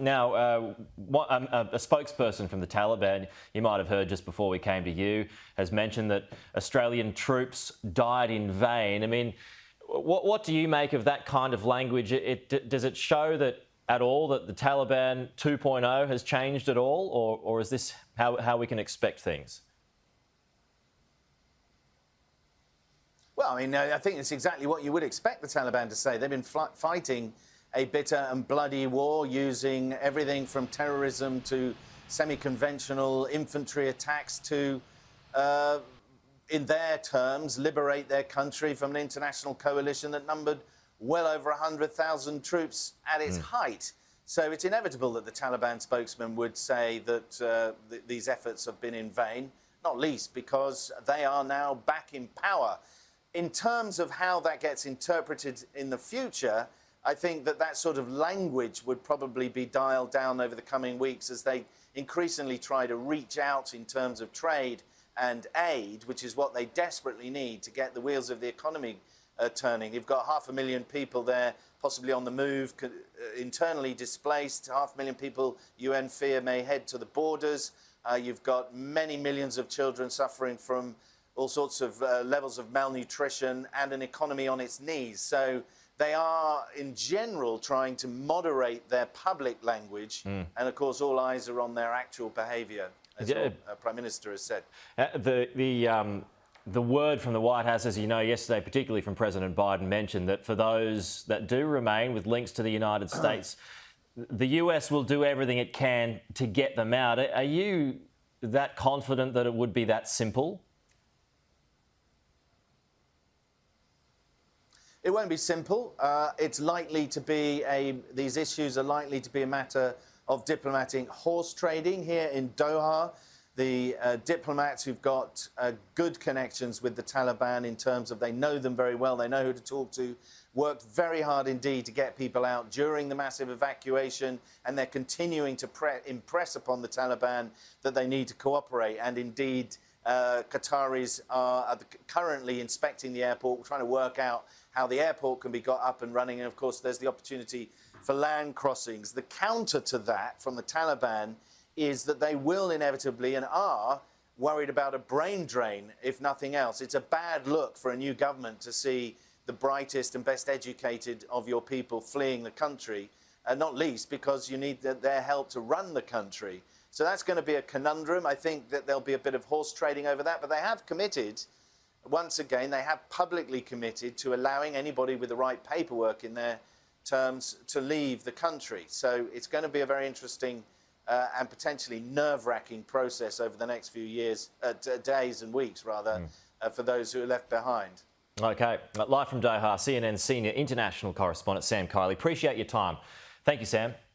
Now, a spokesperson from the Taliban, you might have heard just before we came to you, has mentioned that Australian troops died in vain. I mean, what do you make of that kind of language? Does it show that at all that the Taliban 2.0 has changed at all, or is this how we can expect things? Well, I mean, I think it's exactly what you would expect the Taliban to say. They've been fighting a bitter and bloody war using everything from terrorism to semi-conventional infantry attacks to, in their terms, liberate their country from an international coalition that numbered well over 100,000 troops at its height. So it's inevitable that the Taliban spokesman would say that these efforts have been in vain, not least because they are now back in power. In terms of how that gets interpreted in the future, I think that sort of language would probably be dialed down over the coming weeks as they increasingly try to reach out in terms of trade and aid, which is what they desperately need to get the wheels of the economy turning. You've got 500,000 people there, possibly on the move, internally displaced. 500,000 people, UN fear, may head to the borders. You've got many millions of children suffering from all sorts of levels of malnutrition and an economy on its knees. So they are, in general, trying to moderate their public language. And, of course, all eyes are on their actual behaviour, as the Prime Minister has said. The word from the White House, as you know, yesterday, particularly from President Biden, mentioned that for those that do remain with links to the United States, the US will do everything it can to get them out. Are you that confident that it would be that simple? It won't be simple. It's likely to be these issues are likely to be a matter of diplomatic horse trading here in Doha. The diplomats who've got good connections with the Taliban in terms of they know them very well, they know who to talk to, worked very hard indeed to get people out during the massive evacuation, and they're continuing to impress upon the Taliban that they need to cooperate. And indeed, Qataris are currently inspecting the airport, trying to work out how the airport can be got up and running. And, of course, there's the opportunity for land crossings. The counter to that from the Taliban is that they will inevitably and are worried about a brain drain, if nothing else. It's a bad look for a new government to see the brightest and best educated of your people fleeing the country, not least because you need their help to run the country. So that's going to be a conundrum. I think that there'll be a bit of horse trading over that, but they have committed, once again, they have publicly committed to allowing anybody with the right paperwork in their terms to leave the country. So it's going to be a very interesting and potentially nerve-wracking process over the next few years, days and weeks, rather, for those who are left behind. OK. Live from Doha, CNN Senior International Correspondent Sam Kiley. Appreciate your time. Thank you, Sam.